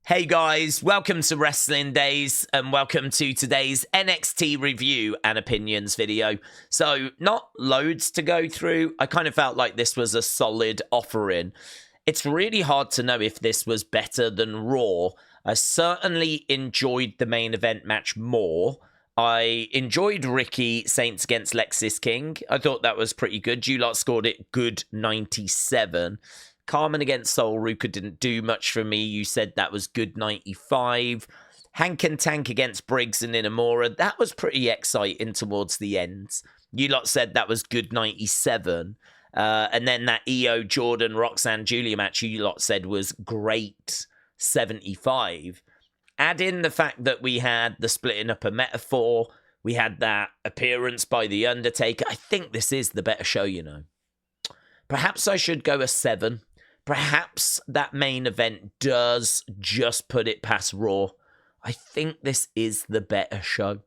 Hey guys, welcome to Wrestling Daze and welcome to today's NXT review and opinions video. So, not loads to go through. I kind of felt like this was a solid offering. It's really hard to know if this was better than Raw. I certainly enjoyed the main event match more. I enjoyed Ricky Saints against Lexis King. I thought that was pretty good. You lot scored it good 97. Karmen against Soul Ruca didn't do much for me. You said that was good 95. Hank and Tank against Briggs and Inamura. That was pretty exciting towards the end. You lot said that was good 97. And then that IYO, Jordynne, Roxanne, Giulia match you lot said was great 75. Add in the fact that we had the splitting up a metaphor. We had that appearance by The Undertaker. I think this is the better show, you know. Perhaps I should go a 7. Perhaps that main event does just put it past Raw. I think this is the better show.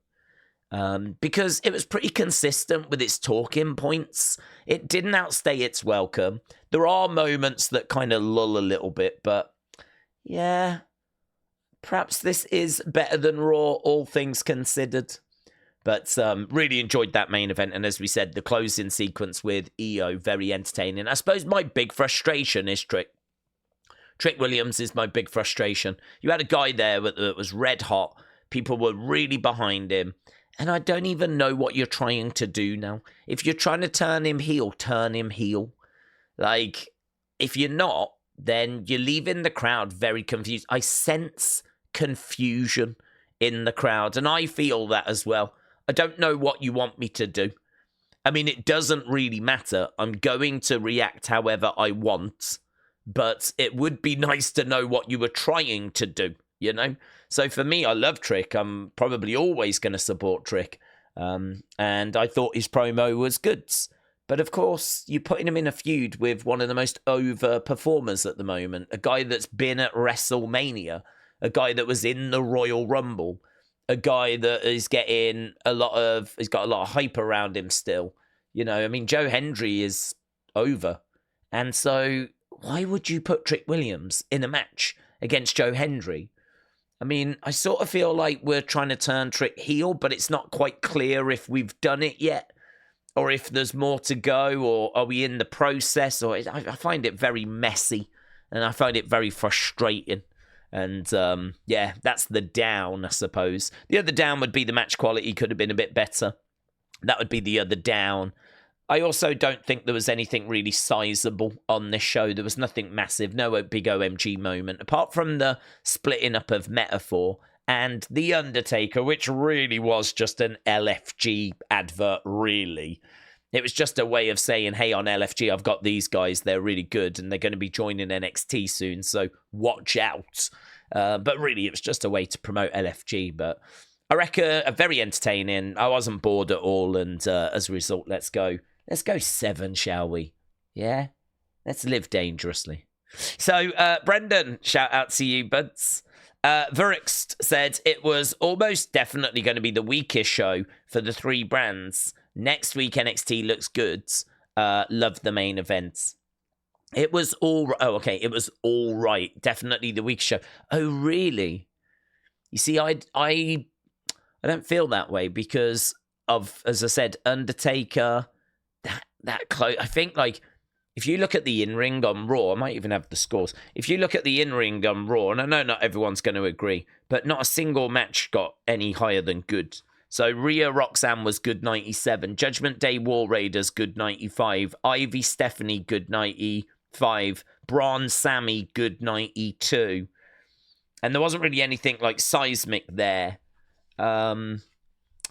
Because it was pretty consistent with its talking points. It didn't outstay its welcome. There are moments that kind of lull a little bit, but yeah, perhaps this is better than Raw, all things considered. But really enjoyed that main event. And as we said, the closing sequence with IYO, very entertaining. I suppose my big frustration is Trick. Trick Williams is my big frustration. You had a guy there that was red hot. People were really behind him. And I don't even know what you're trying to do now. If you're trying to turn him heel, turn him heel. Like, if you're not, then you're leaving the crowd very confused. I sense confusion in the crowd. And I feel that as well. I don't know what you want me to do. I mean, it doesn't really matter. I'm going to react however I want, but it would be nice to know what you were trying to do, you know? So for me, I love Trick. I'm probably always going to support Trick. And I thought his promo was good. But of course, you're putting him in a feud with one of the most over performers at the moment, a guy that's been at WrestleMania, a guy that was in the Royal Rumble, a guy that is getting he's got a lot of hype around him still. You know, I mean, Hendry is over. And so why would you put Trick Williams in a match against Hendry? I mean, I sort of feel like we're trying to turn Trick heel, but it's not quite clear if we've done it yet or if there's more to go, or are we in the process? Or I find it very messy and I find it very frustrating. And, yeah, that's the down, I suppose. The other down would be the match quality could have been a bit better. That would be the other down. I also don't think there was anything really sizable on this show. There was nothing massive, no big OMG moment, apart from the splitting up of metaphor and The Undertaker, which really was just an LFG advert, really. It was just a way of saying, hey, on LFG, I've got these guys. They're really good, and they're going to be joining NXT soon, so watch out. But really, it was just a way to promote LFG. But I reckon very entertaining. I wasn't bored at all, and as a result, let's go 7, shall we? Yeah? Let's live dangerously. So, Brendan, shout out to you, buds. Verix said it was almost definitely going to be the weakest show for the 3 brands. Next week, NXT looks good. Love the main events. It was all... Oh, okay. It was all right. Definitely the weak show. Oh, really? You see, I don't feel that way because of, as I said, Undertaker, that close. I think, like, if you look at the in-ring on Raw, I might even have the scores. If you look at the in-ring on Raw, and I know not everyone's going to agree, but not a single match got any higher than good. So Rhea Roxanne was good 97. Judgment Day War Raiders good 95. Ivy Stephanie good 95. Braun Sammy good 92. And there wasn't really anything like seismic there.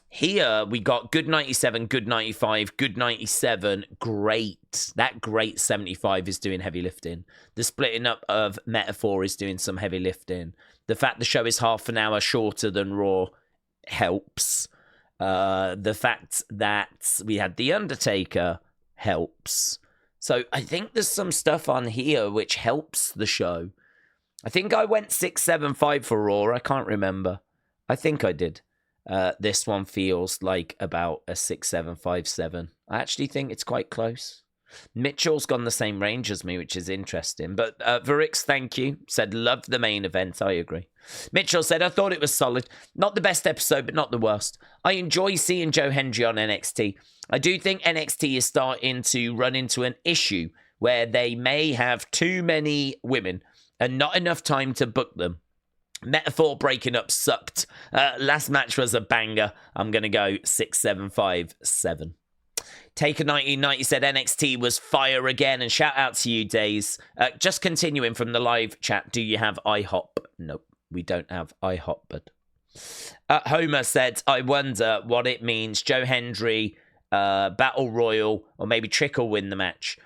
Here we got good 97, good 95, good 97. Great. That great 75 is doing heavy lifting. The splitting up of metaphor is doing some heavy lifting. The fact the show is half an hour shorter than Raw helps. The fact that we had The Undertaker helps. So I think there's some stuff on here which helps the show. I think I went 675 for Raw. I can't remember. I think I did. This one feels like about a 6757. I actually think it's quite close. Mitchell's gone the same range as me, which is interesting. But Varix, thank you, said, love the main event. I agree. Mitchell said, I thought it was solid. Not the best episode, but not the worst. I enjoy seeing Joe Hendry on NXT. I do think NXT is starting to run into an issue where they may have too many women and not enough time to book them. Metaphor breaking up sucked. Last match was a banger. I'm going to go 6, 7, 5, 7. Taker 1990 said NXT was fire again, and shout out to you, Daze. Just continuing from the live chat, do you have IHOP? Nope, we don't have IHOP, bud. Homer said, I wonder what it means. Joe Hendry, Battle Royal, or maybe Trick will win the match.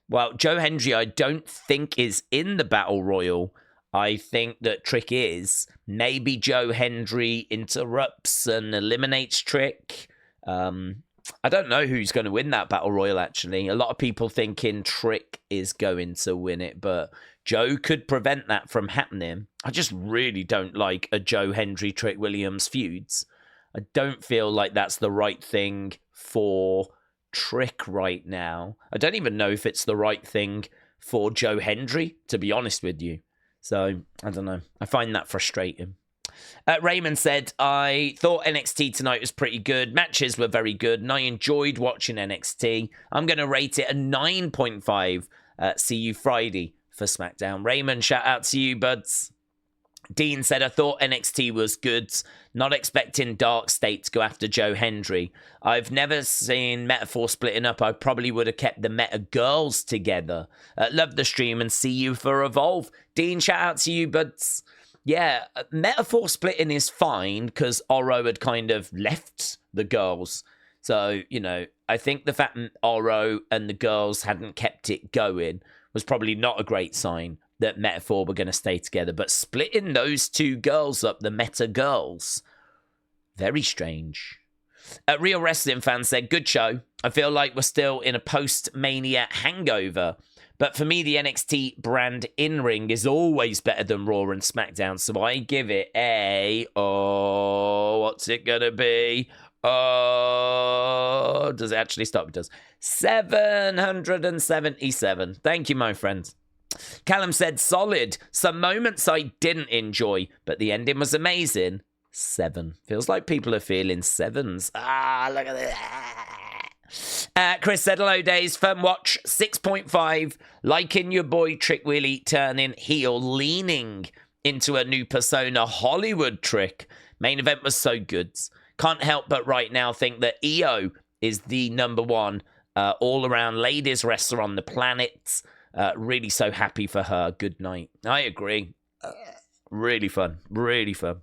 Well, Joe Hendry, I don't think is in the Battle Royal. I think that Trick is. Maybe Joe Hendry interrupts and eliminates Trick. I don't know who's going to win that Battle Royal, actually. A lot of people thinking Trick is going to win it, but Joe could prevent that from happening. I just really don't like a Joe Hendry Trick Williams feuds. I don't feel like that's the right thing for Trick right now. I don't even know if it's the right thing for Joe Hendry, to be honest with you. So, I don't know. I find that frustrating. Raymond said, I thought NXT tonight was pretty good. Matches were very good, and I enjoyed watching NXT. I'm going to rate it a 9.5. See you Friday for SmackDown. Raymond, shout out to you, buds. Dean said, I thought NXT was good. Not expecting Dark State to go after Joe Hendry. I've never seen Metaphor splitting up. I probably would have kept the Meta girls together. Love the stream and see you for Evolve. Dean, shout out to you, buds. Yeah, Metaphor splitting is fine because Oro had kind of left the girls. So, you know, I think the fact Oro and the girls hadn't kept it going was probably not a great sign that Metaphor were going to stay together. But splitting those two girls up, the Meta girls, very strange. A Real Wrestling fan said, good show. I feel like we're still in a post-Mania hangover. But for me, the NXT brand in-ring is always better than Raw and SmackDown. So I give it a... Oh, what's it going to be? Oh, does it actually stop? It does. 777. Thank you, my friend. Callum said, solid. Some moments I didn't enjoy, but the ending was amazing. 7. Feels like people are feeling 7s. Ah, look at that. Chris said, hello, Daze. Fun watch. 6.5. Liking your boy Trick Willie turning heel, leaning into a new persona Hollywood Trick. Main event was so good. Can't help but right now think that IYO is the number one all-around ladies wrestler on the planet. Really so happy for her. Good night. I agree. Really fun. Really fun.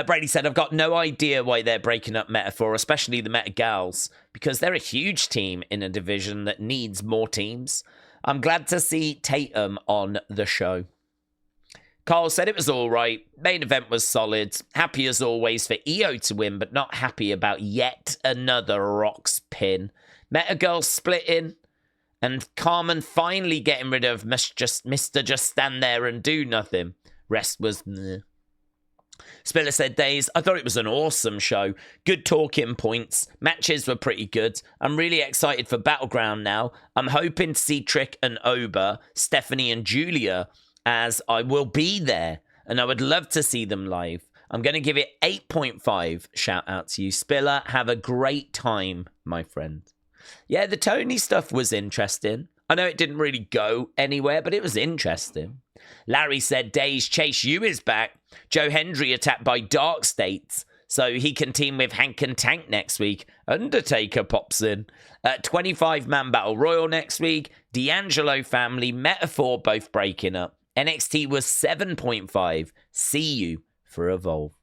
Brady said, I've got no idea why they're breaking up Metaphor, especially the Meta Gals, because they're a huge team in a division that needs more teams. I'm glad to see Tatum on the show. Carl said it was all right. Main event was solid. Happy as always for IYO to win, but not happy about yet another Rox pin. Meta Girls splitting, and Karmen finally getting rid of Mr. Just Stand There and Do Nothing. Rest was meh. Spiller said, Daze, I thought it was an awesome show. Good talking points. Matches were pretty good. I'm really excited for Battleground now. I'm hoping to see Trick and Oba, Stephanie and Giulia, as I will be there. And I would love to see them live. I'm going to give it 8.5. Shout out to you, Spiller. Have a great time, my friend. Yeah, the Tony stuff was interesting. I know it didn't really go anywhere, but it was interesting. Larry said, Daze, Chase U is back. Joe Hendry attacked by Dark States, so he can team with Hank and Tank next week. Undertaker pops in. 25-man Battle Royal next week. D'Angelo family, Metaphor both breaking up. NXT was 7.5. See you for Evolve.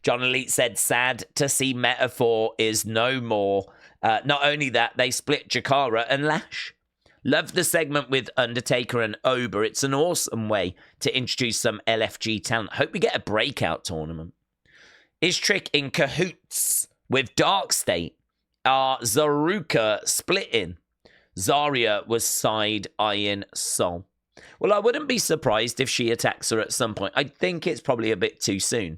John Elite said, sad to see Metaphor is no more. Not only that, they split Jakara and Lash. Love the segment with Undertaker and Oba. It's an awesome way to introduce some LFG talent. Hope we get a breakout tournament. Is Trick in cahoots with Dark State? Are Zaruka splitting? Zarya was side-eyeing Sol. Well, I wouldn't be surprised if she attacks her at some point. I think it's probably a bit too soon.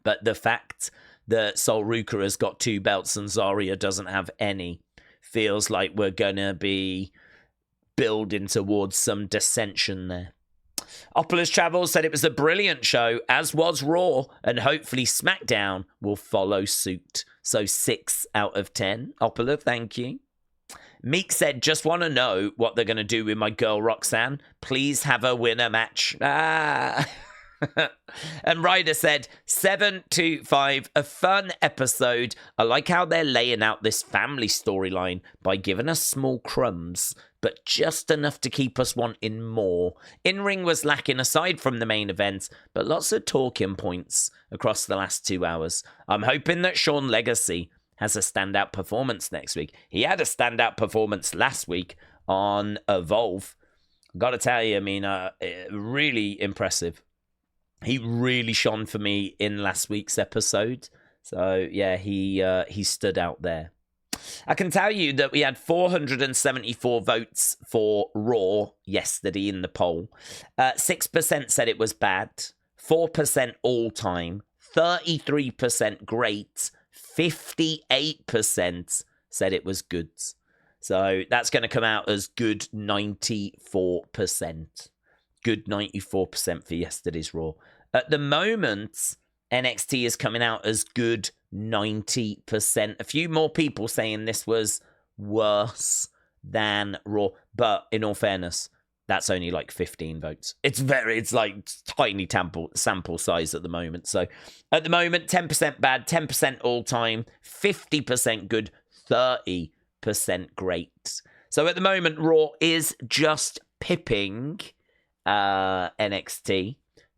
But the fact that Sol Ruca has got 2 belts and Zarya doesn't have any feels like we're going to be building towards some dissension there. Opulus Travel said it was a brilliant show, as was Raw, and hopefully SmackDown will follow suit. So 6 out of 10. Opula, thank you. Meek said, just want to know what they're going to do with my girl Roxanne. Please have her win a match. And Ryder said, 7-5, a fun episode. I like how they're laying out this family storyline by giving us small crumbs, but just enough to keep us wanting more. In-ring was lacking aside from the main event, but lots of talking points across the last 2 hours. I'm hoping that Sean Legacy has a standout performance next week. He had a standout performance last week on Evolve. Got to tell you, I mean, really impressive. He really shone for me in last week's episode. So, yeah, he stood out there. I can tell you that we had 474 votes for Raw yesterday in the poll. 6% said it was bad. 4% all-time. 33% great. 58% said it was good. So that's going to come out as good 94%. Good 94% for yesterday's Raw. At the moment, NXT is coming out as good 90%. A few more people saying this was worse than Raw. But in all fairness, that's only like 15 votes. It's like tiny sample size at the moment. So at the moment, 10% bad, 10% all time, 50% good, 30% great. So at the moment, Raw is just pipping NXT.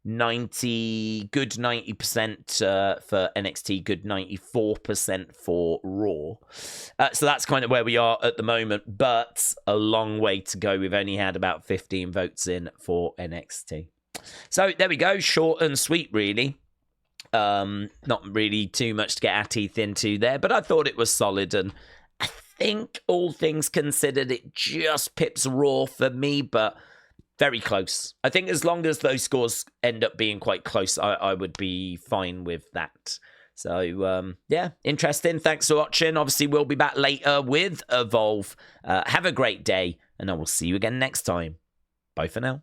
90% for NXT, good 94% for Raw. So that's kind of where we are at the moment, but a long way to go. We've only had about 15 votes in for NXT. So there we go, short and sweet, really. Not really too much to get our teeth into there, but I thought it was solid, and I think all things considered, it just pips Raw for me, but very close. I think as long as those scores end up being quite close, I would be fine with that. So, yeah, interesting. Thanks for watching. Obviously, we'll be back later with Evolve. Have a great day, and I will see you again next time. Bye for now.